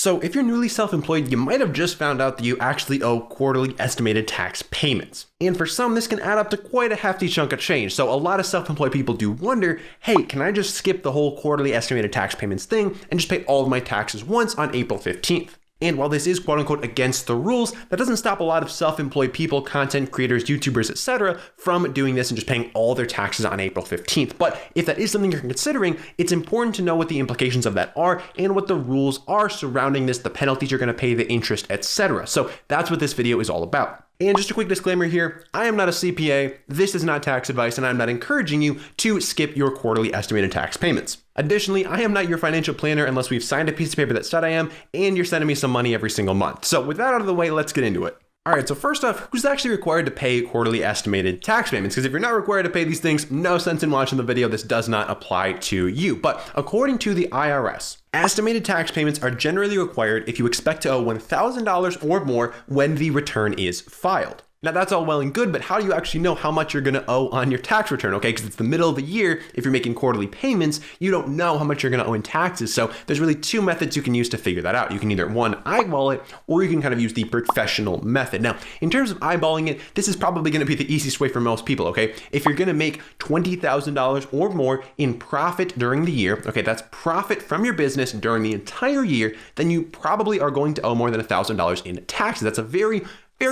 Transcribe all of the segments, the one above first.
So if you're newly self-employed, you might have just found out that you actually owe quarterly estimated tax payments. And for some, this can add up to quite a hefty chunk of change. So a lot of self-employed people do wonder, hey, can I just skip the whole quarterly estimated tax payments thing and just pay all of my taxes once on April 15th? And while this is quote unquote against the rules, that doesn't stop a lot of self-employed people, content creators, YouTubers, etc. from doing this and just paying all their taxes on April 15th. But if that is something you're considering, it's important to know what the implications of that are and what the rules are surrounding this, the penalties you're going to pay, the interest, etc. So that's what this video is all about. And just a quick disclaimer here, I am not a CPA, this is not tax advice, and I'm not encouraging you to skip your quarterly estimated tax payments. Additionally, I am not your financial planner unless we've signed a piece of paper that said I am, and you're sending me some money every single month. So with that out of the way, let's get into it. All right, so first off, who's actually required to pay quarterly estimated tax payments? Because if you're not required to pay these things, no sense in watching the video. This does not apply to you. But according to the IRS, estimated tax payments are generally required if you expect to owe $1,000 or more when the return is filed. Now that's all well and good, but how do you actually know how much you're going to owe on your tax return? Okay, because it's the middle of the year. If you're making quarterly payments, you don't know how much you're going to owe in taxes. So there's really two methods you can use to figure that out. You can either one, eyeball it, or you can kind of use the professional method. Now, in terms of eyeballing it, this is probably going to be the easiest way for most people, okay? If you're going to make $20,000 or more in profit during the year, okay, that's profit from your business during the entire year, then you probably are going to owe more than $1,000 in taxes. That's a very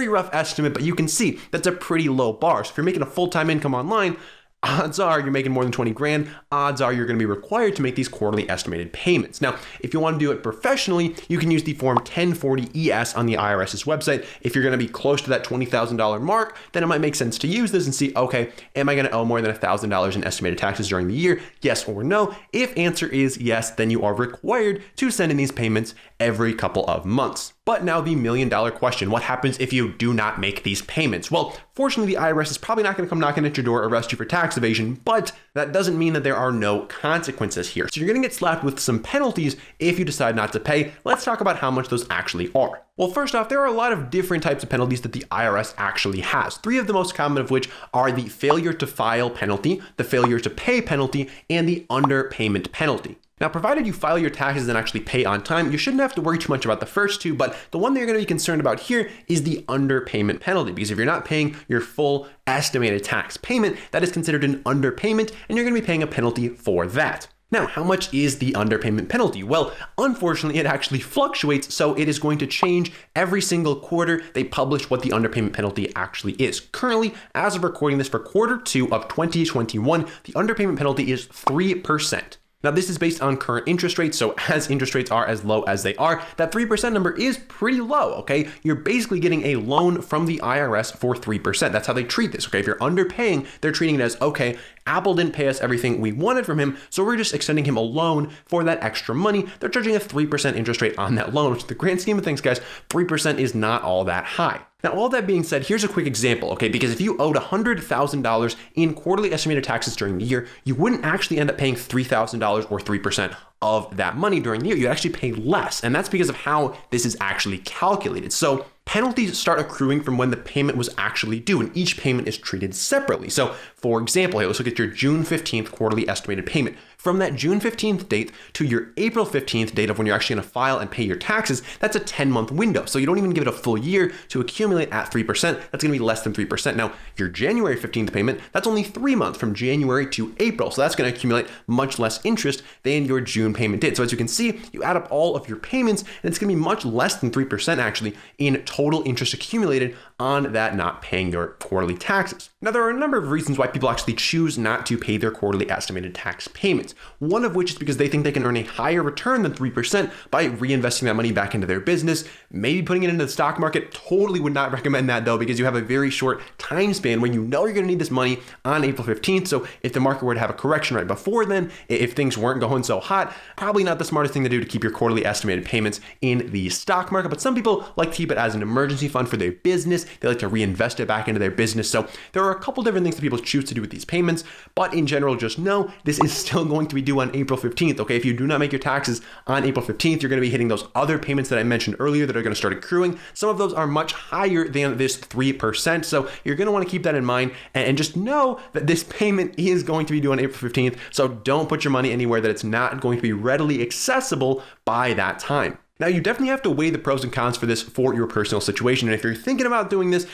rough estimate, but you can see that's a pretty low bar. So if you're making a full-time income online, odds are you're making more than 20 grand, odds are you're going to be required to make these quarterly estimated payments. Now, if you want to do it professionally, you can use the form 1040-ES on the IRS's website. If you're going to be close to that $20,000 mark, then it might make sense to use this and see, okay, am I going to owe more than $1,000 in estimated taxes during the year? Yes or no? If answer is yes, then you are required to send in these payments every couple of months. But now the million-dollar question, what happens if you do not make these payments? Well, fortunately, the IRS is probably not going to come knocking at your door, arrest you for tax evasion, but that doesn't mean that there are no consequences here. So you're going to get slapped with some penalties if you decide not to pay. Let's talk about how much those actually are. Well, first off, there are a lot of different types of penalties that the IRS actually has. Three of the most common of which are the failure to file penalty, the failure to pay penalty, and the underpayment penalty. Now, provided you file your taxes and actually pay on time, you shouldn't have to worry too much about the first two, but the one that you're going to be concerned about here is the underpayment penalty, because if you're not paying your full estimated tax payment, that is considered an underpayment, and you're going to be paying a penalty for that. Now, how much is the underpayment penalty? Well, unfortunately, it actually fluctuates, so it is going to change every single quarter. They publish what the underpayment penalty actually is. Currently, as of recording this for quarter 2 of 2021, the underpayment penalty is 3%. Now, this is based on current interest rates, so as interest rates are as low as they are, that 3% number is pretty low, okay? You're basically getting a loan from the IRS for 3%. That's how they treat this, okay? If you're underpaying, they're treating it as, okay, Apple didn't pay us everything we wanted from him, so we're just extending him a loan for that extra money. They're charging a 3% interest rate on that loan, which in the grand scheme of things, guys, 3% is not all that high. Now, all that being said, here's a quick example, okay? Because if you owed $100,000 in quarterly estimated taxes during the year, you wouldn't actually end up paying $3,000 or 3% of that money during the year. You'd actually pay less. And that's because of how this is actually calculated. So penalties start accruing from when the payment was actually due, and each payment is treated separately. So for example, hey, let's look at your June 15th quarterly estimated payment. From that June 15th date to your April 15th date of when you're actually going to file and pay your taxes, that's a 10-month window. So you don't even give it a full year to accumulate at 3%. That's going to be less than 3%. Now, your January 15th payment, that's only 3 months from January to April. So that's going to accumulate much less interest than your June payment did. So as you can see, you add up all of your payments, and it's going to be much less than 3% actually in total interest accumulated on that not paying your quarterly taxes. Now, there are a number of reasons why people actually choose not to pay their quarterly estimated tax payments. One of which is because they think they can earn a higher return than 3% by reinvesting that money back into their business, maybe putting it into the stock market. Totally would not recommend that though, because you have a very short time span when you know you're going to need this money on April 15th. So if the market were to have a correction right before then, if things weren't going so hot, probably not the smartest thing to do to keep your quarterly estimated payments in the stock market. But some people like to keep it as an emergency fund for their business. They like to reinvest it back into their business. So there are a couple different things that people choose to do with these payments, but in general, just know this is still going to be due on April 15th. Okay, if you do not make your taxes on April 15th, you're going to be hitting those other payments that I mentioned earlier that are going to start accruing. Some of those are much higher than this 3%. So you're going to want to keep that in mind and just know that this payment is going to be due on April 15th. So don't put your money anywhere that it's not going to be readily accessible by that time. Now, you definitely have to weigh the pros and cons for this for your personal situation. And if you're thinking about doing this,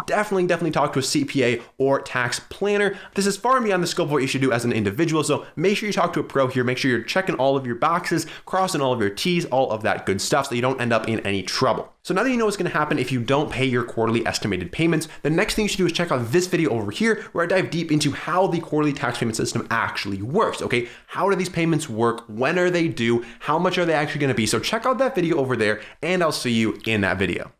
definitely talk to a CPA or tax planner. This is far beyond the scope of what you should do as an individual. So make sure you talk to a pro here. Make sure you're checking all of your boxes, crossing all of your T's, all of that good stuff so you don't end up in any trouble. So now that you know what's going to happen if you don't pay your quarterly estimated payments, the next thing you should do is check out this video over here where I dive deep into how the quarterly tax payment system actually works, okay? How do these payments work? When are they due? How much are they actually going to be? So check out that video over there, and I'll see you in that video.